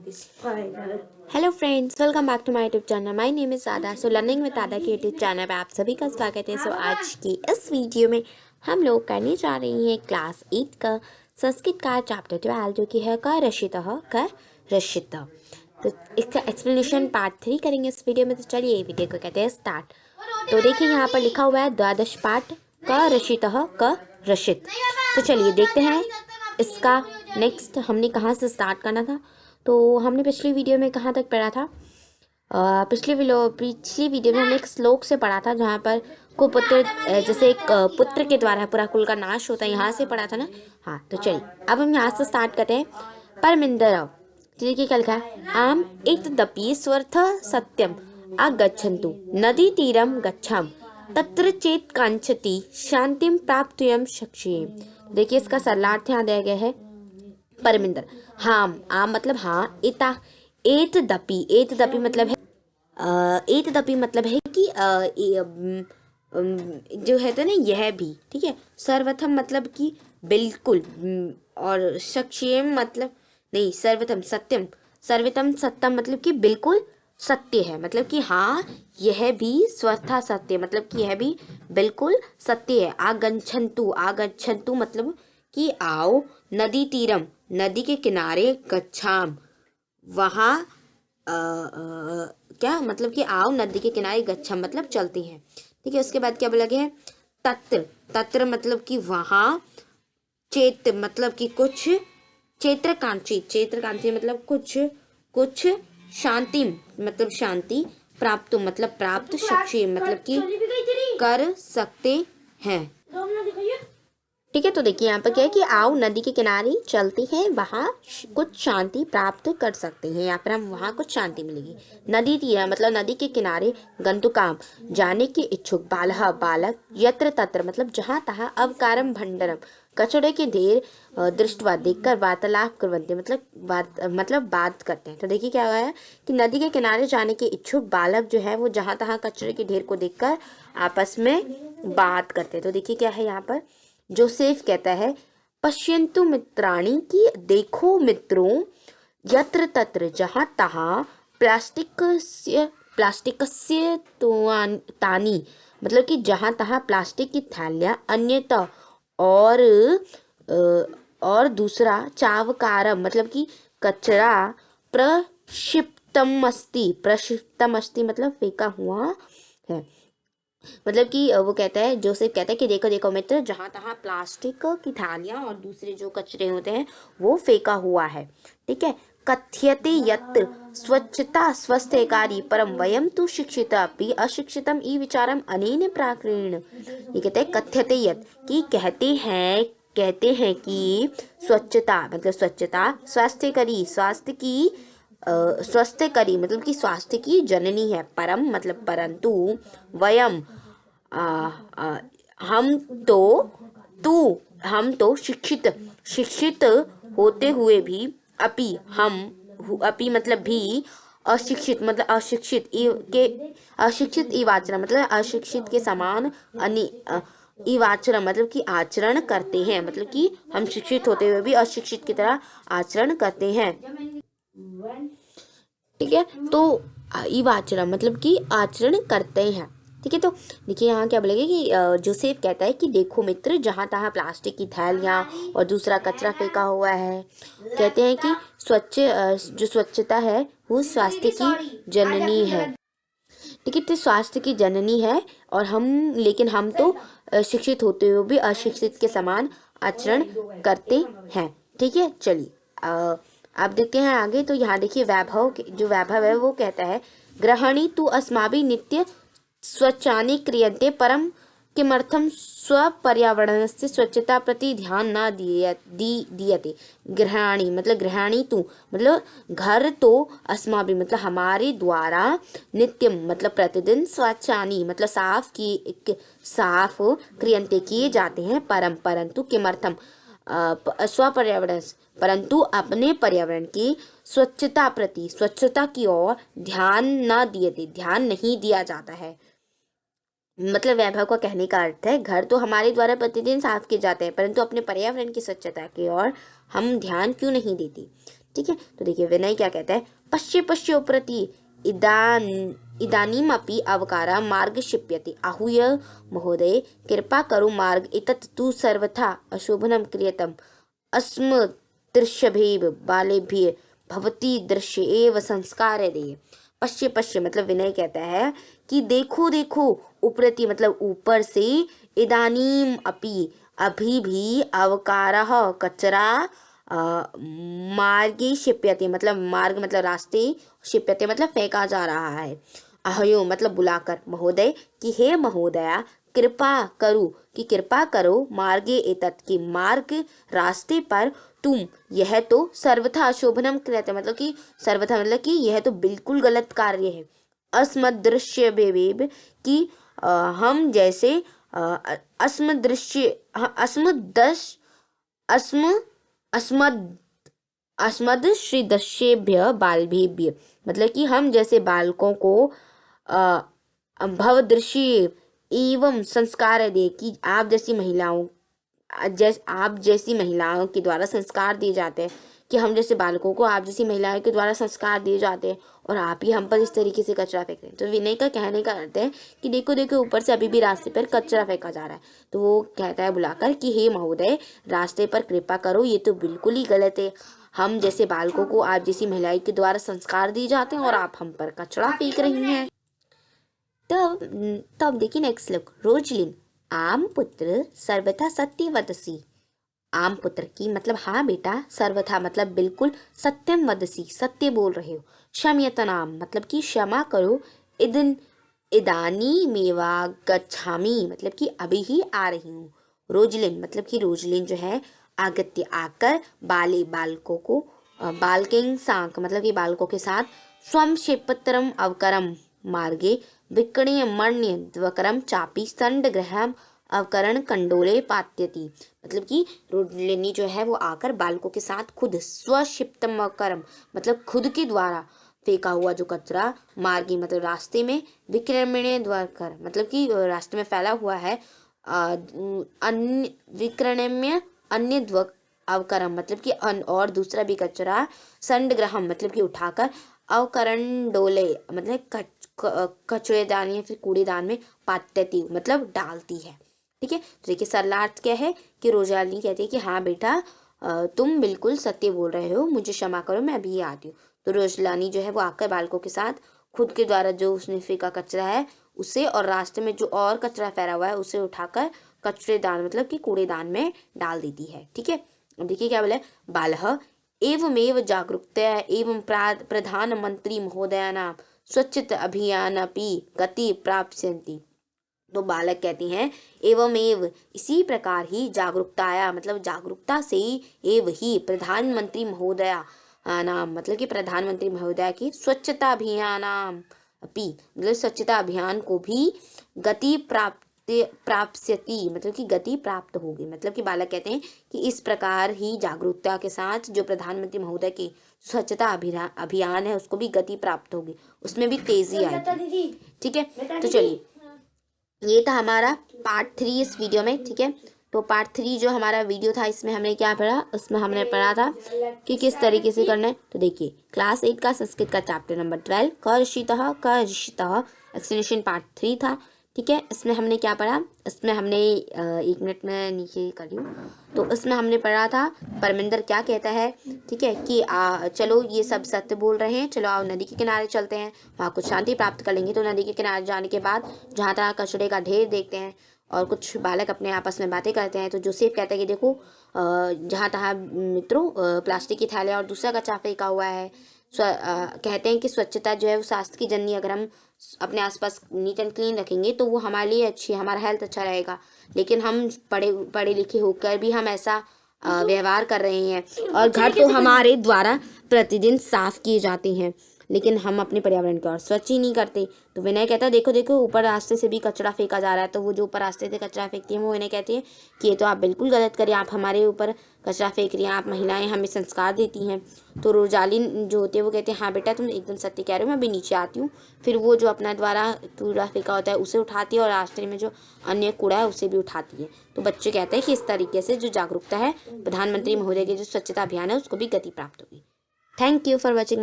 Hello friends, welcome back to my YouTube channel. My name is Ada. So learning with आदा के YouTube channel पे आप सभी का स्वागत है। सो आज की इस वीडियो में हम लोग करने जा रही हैं क्लास 8 का संस्कृत का चैप्टर 12 जो कि है क रशित। तो इसका एक्सप्लेनेशन पार्ट 3 करेंगे इस वीडियो में। तो चलिए वीडियो को कहते हैं स्टार्ट। तो देखिए यहाँ पर लिखा हुआ है द्वादश पाठ क रशित। तो चलिए देखते हैं इसका नेक्स्ट हमने कहाँ से स्टार्ट करना था। तो हमने पिछली वीडियो में कहाँ तक पढ़ा था? पिछली वीडियो में हमने एक श्लोक से पढ़ा था जहाँ पर कुपुत्र जैसे एक पुत्र के द्वारा पूरा कुल का नाश होता है, यहाँ से पढ़ा था ना। हाँ, तो चलिए अब हम यहाँ से स्टार्ट करते हैं। परमिंदर देखिए क्या लिखा है। आम एतदपि स्वर्थ सत्यम आगच्छन्तु नदी तीरम गच्छाम तत्र चेत कांचति शांतिम प्राप्तुयम शक्ष्ये। देखिए इसका सरलार्थ यहाँ दिया गया है। परमिंदर हाम, आम मतलब हाँ, एता एतदपि मतलब है एतदपि मतलब है कि जो है तो ना यह भी, ठीक है। सर्वथम मतलब कि बिल्कुल, और शक्षेम मतलब नहीं, सर्वथम सत्यम, सर्वतम सत्यम मतलब कि बिल्कुल सत्य है, मतलब कि हाँ यह भी स्वथा सत्य मतलब कि यह भी बिल्कुल सत्य है। आगच्छन्तु मतलब कि आओ, नदी तीरम नदी के किनारे, गच्छाम वहाँ क्या मतलब कि आओ नदी के किनारे, गच्छाम मतलब चलते हैं, ठीक है। उसके बाद क्या बोला गया है? तत्र मतलब कि वहाँ, चेत मतलब कि कुछ, क्षेत्रकांची मतलब कुछ शांति मतलब शांति, प्राप्त मतलब प्राप्त, शक्ति मतलब कि कर सकते हैं, ठीक है। तो देखिए यहाँ पर क्या है कि आओ नदी के किनारे चलते हैं, वहाँ कुछ शांति प्राप्त कर सकते हैं, यहाँ पर हम वहाँ कुछ शांति मिलेगी। नदी तीरा मतलब नदी के किनारे, गंतुकाम जाने के इच्छुक, बालह बालक, यत्र तत्र मतलब जहाँ तहाँ, अवकारम भंडरम कचड़े के ढेर, दृष्टवा देखकर, वार्तालाप करवंते मतलब बात करते हैं। तो देखिए क्या हुआ है कि नदी के किनारे जाने के इच्छुक बालक जो है वो जहाँ तहाँ कचड़े के ढेर को देखकर आपस में बात करते हैं। तो देखिए क्या है यहाँ पर, जोसेफ कहता है पश्यन्तु मित्राणि की देखो मित्रों, यत्र तत्र जहाँ तहाँ, प्लास्टिकस्य तानी मतलब कि जहाँ तहाँ प्लास्टिक की थैलियाँ, अन्यथा और दूसरा, चावकारम मतलब कि कचरा, प्रक्षिप्तम अस्ति मतलब फेंका हुआ है। मतलब कि वो कहता है, जोसेफ कहता है कि देखो देखो मित्र, जहाँ तहाँ प्लास्टिक की थालियाँ और दूसरे जो कचरे होते हैं वो फेंका हुआ है, ठीक है। कथ्यते यत् स्वच्छता स्वस्थकारी परम वयम तु शिक्षिता अपि अशिक्षितम ई विचारम अनेन प्राकृण। ये कहते हैं कथ्यते यत् कि कहते हैं कि स्वच्छता मतलब स्वच्छता, स्वास्थ्य करी मतलब कि स्वास्थ्य की जननी है, परम मतलब परंतु, वयम हम तो शिक्षित होते हुए भी, अपि मतलब भी, अशिक्षित इवाचरण मतलब अशिक्षित के समान, इवाचरण मतलब कि आचरण करते हैं, मतलब कि हम शिक्षित होते हुए भी अशिक्षित की तरह आचरण करते हैं, ठीक है। तो इवाचरण मतलब कि आचरण करते हैं, ठीक है। तो देखिए यहाँ क्या बोलेंगे कि जोसेफ कहता है कि देखो मित्र, जहाँ तहाँ प्लास्टिक की थैलियाँ और दूसरा कचरा फेंका हुआ है। कहते हैं कि जो स्वच्छता है वो स्वास्थ्य की जननी है, ठीक है। तो स्वास्थ्य की जननी है, और लेकिन हम तो शिक्षित होते हुए भी अशिक्षित के समान आचरण करते हैं, ठीक है। चलिए आप देखते हैं आगे। तो यहाँ देखिए जो वैभव है वो कहता है, ग्रहणी तु अस्माभिः नित्य स्वच्छानि क्रियन्ते परम किमर्थम स्वपर्यावरणस्य स्वच्छता प्रति ध्यान न दीयते। गृहाणी मतलब गृहाणी तु मतलब घर, तो अस्माभिः मतलब हमारे द्वारा, नित्यम मतलब प्रतिदिन, स्वच्छानि मतलब साफ क्रियन्ते किए जाते हैं, परंतु किमर्थम स्वपर्यावरण परंतु अपने पर्यावरण की स्वच्छता की ओर ध्यान नहीं दिया जाता है। मतलब वैभव का कहने का अर्थ है, घर तो हमारे द्वारा प्रतिदिन साफ किए जाते हैं, परंतु अपने पर्यावरण की स्वच्छता की ओर हम ध्यान क्यों नहीं देते, ठीक है। तो देखिए विनय क्या कहता है, पश्य पश्य प्रति इदानीमपि अवकारा मार्ग क्षिप्यते आहूय महोदय कृपा करो मार्ग एतत् तु सर्वथा अशोभनं क्रियतम् अस्मदृश्यभेव बालेभ्य भवती दृश्य एव संस्कार दे। पश्य पश्य मतलब विनय कहता है कि देखो देखो, उपरति मतलब ऊपर से, इदानीम अपि अभी भी, अवकारः कचरा, मार्गे क्षिप्यते मतलब मार्ग मतलब रास्ते, क्षिप्यते मतलब फेंका जा रहा है, अहयो मतलब बुलाकर, महोदय कि हे महोदया, कृपा करो कि कृपा करो, मार्गे एतत् की मार्ग रास्ते पर, तुम यह तो सर्वथा अशोभनम क्रियते मतलब कि सर्वथा मतलब कि यह तो बिल्कुल गलत कार्य है, अस्मदृश्य बेबेब कि हम जैसे अस्मदृश्य अस्मदश अस्म अस्मद अस्मदृश्यभ्य बालभेभ्य मतलब कि हम जैसे बालकों को भवदृश्य एवं संस्कार दे कि आप जैसी महिलाओं के द्वारा संस्कार दिए जाते हैं, कि हम जैसे बालकों को आप जैसी महिलाओं के द्वारा संस्कार दिए जाते हैं और आप ही हम पर इस तरीके से कचरा फेंक रहे हैं। तो विनय का कहने का अर्थ है कि देखो देखो ऊपर से अभी भी रास्ते पर कचरा फेंका जा रहा है। तो वो कहता है बुलाकर कि हे महोदय, रास्ते पर कृपा करो, ये तो बिल्कुल ही गलत है, हम जैसे बालकों को आप जैसी महिलाओं के द्वारा संस्कार दिए जाते हैं और आप हम पर कचरा फेंक रही हैं। तब देखिए नेक्स्ट श्लोक, रोजलिन आम पुत्र सर्वथा सत्य वदसी। आम पुत्र की मतलब हाँ बेटा, सर्वथा मतलब बिल्कुल, सत्यम वदसी सत्य बोल रहे हो, क्षम्यतनाम मतलब कि क्षमा करो, इदन इदानी मेवा गच्छामी मतलब कि अभी ही आ रही हूँ, रोजलिन मतलब कि रोजलिन जो है आगत्य आकर, बाले बालकों को, बालकिंग सांक मतलब कि बालकों के साथ, स्वम क्षेपत्रम अवकरम मार्गे विकर्ण्य मण्य द्वकरम चापी संड ग्रहम अवकरण कंडोले पात्यति मतलब कि रोडलिनी जो है वो आकर बालकों के साथ खुद स्वक्षिप्तम अवकरम मतलब खुद के द्वारा फेंका हुआ जो कचरा, मार्गी मतलब रास्ते में, विक्रमण्य द्वाकर मतलब कि रास्ते में फैला हुआ है, अन्य विक्रमण्य अन्य द्वक अवकरम मतलब कि और दूसरा भी कचरा, संड ग्रहम मतलब कि उठाकर, अवकरण डोले मतलब कचरेदान या फिर कूड़ेदान में, पात्यति मतलब डालती है। ठीक है। तो देखिए सरलार्थ क्या है कि रोजालिनी कहती है कि हाँ बेटा, तुम बिल्कुल सत्य बोल रहे हो, मुझे क्षमा करो, मैं अभी आती हूँ। तो रोजलानी जो है वो आकर बालकों के साथ खुद के द्वारा जो उसने फेंका कचरा है उसे, और रास्ते में जो और कचरा फैला हुआ है उसे उठाकर कचरेदान मतलब कि कूड़ेदान में डाल देती है। ठीक है। देखिए क्या बोले, बालः एवमेव जागरूकतया एवं प्रधानमंत्री महोदयानां स्वच्छता अभियानपि गति प्राप्स्यन्ति। तो बालक कहती हैं एवं एव इसी प्रकार ही जागरूकताया मतलब जागरूकता से एव ही प्रधानमंत्री महोदया नाम मतलब कि प्रधानमंत्री महोदया की स्वच्छता अभियानाम अपि मतलब स्वच्छता अभियान को भी गति प्राप्स्यति मतलब कि गति प्राप्त होगी। मतलब कि बालक कहते हैं कि इस प्रकार ही जागरूकता के साथ जो प्रधानमंत्री महोदय की स्वच्छता अभियान है उसको भी गति प्राप्त होगी, उसमें भी तेजी आएगी। ठीक है। तो चलिए ये था हमारा पार्ट 3 इस वीडियो में। ठीक है। तो पार्ट 3 जो हमारा वीडियो था इसमें हमने क्या पढ़ा, उसमें हमने पढ़ा था कि किस तरीके से करना है। तो देखिए क्लास 8 का संस्कृत का चैप्टर नंबर 12 क ऋषितः एक्सप्लेनेशन पार्ट 3 था। ठीक है। इसमें हमने क्या पढ़ा, इसमें हमने 1 मिनट में नीचे कर रही हूँ। तो इसमें हमने पढ़ा था परमिंदर क्या कहता है, ठीक है, कि चलो ये सब सत्य बोल रहे हैं, चलो आओ नदी के किनारे चलते हैं, वहाँ कुछ शांति प्राप्त कर लेंगे। तो नदी के किनारे जाने के बाद जहाँ तहाँ कचरे का ढेर देखते हैं और कुछ बालक अपने आपस में बातें करते हैं। तो जोसेफ कहता है कि देखो जहाँ तहाँ मित्रों प्लास्टिक की थैलियाँ और दूसरा कचरा फेंका हुआ है। कहते हैं कि स्वच्छता जो है वो स्वास्थ्य की जननी, अगर हम अपने आसपास नीट एंड क्लीन रखेंगे तो वो हमारे लिए अच्छी है, हमारा हेल्थ अच्छा रहेगा। लेकिन हम पढ़े लिखे होकर भी हम ऐसा व्यवहार कर रहे हैं और घर तो हमारे द्वारा प्रतिदिन साफ किए जाते हैं, लेकिन हम अपने पर्यावरण को और स्वच्छ ही नहीं करते। तो विनय कहता है देखो देखो ऊपर रास्ते से भी कचरा फेंका जा रहा है। तो वो जो ऊपर रास्ते से कचरा फेंकती है वो विनय कहती है कि ये तो आप बिल्कुल गलत करिए, आप हमारे ऊपर कचरा फेंक रही हैं, आप महिलाएं हमें संस्कार देती हैं। तो रोजालिन जो होती है वो कहते हैं हाँ बेटा तुम एकदम सत्य कह रहे हो, मैं अभी नीचे आती हूँ। फिर वो जो अपना द्वारा कूड़ा फेंका होता है उसे उठाती है और रास्ते में जो अन्य कूड़ा है उसे भी उठाती है। तो बच्चे कहते हैं कि इस तरीके से जो जागरूकता है प्रधानमंत्री महोदय के जो स्वच्छता अभियान है उसको भी गति प्राप्त होगी। Thank you for watching.